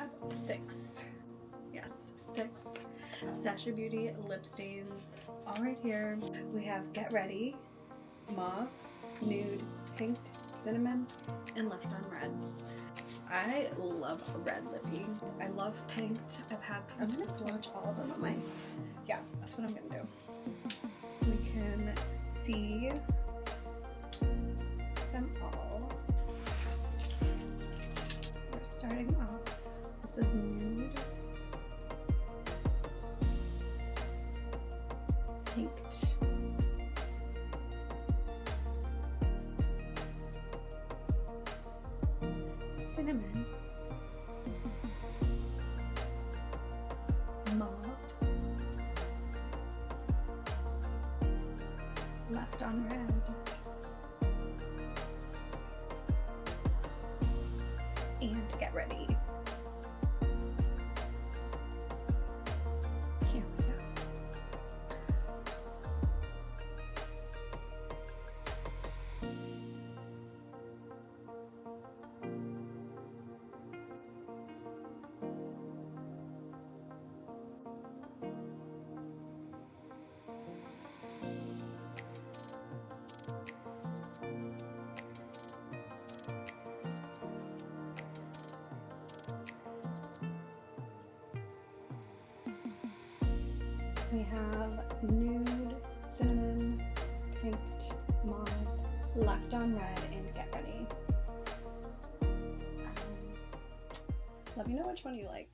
have 6. Yes, 6 Sacheu Beauty lip stains all right here. We have getREDy, Mauve, Nude, Pinked, Cinnamon, and leftonRED. I love red lippy. I love pinked. I'm gonna swatch all of them on my, yeah, that's what I'm gonna do. So we can see them all. We're starting off. This is Nude, Pinked, Cinnamon, Mauve, leftonRED, and getREDy. Here we go. We have Nude, Cinnamon, Pinked, Mauve, leftonRED, and getREDy. Let me know which one you like.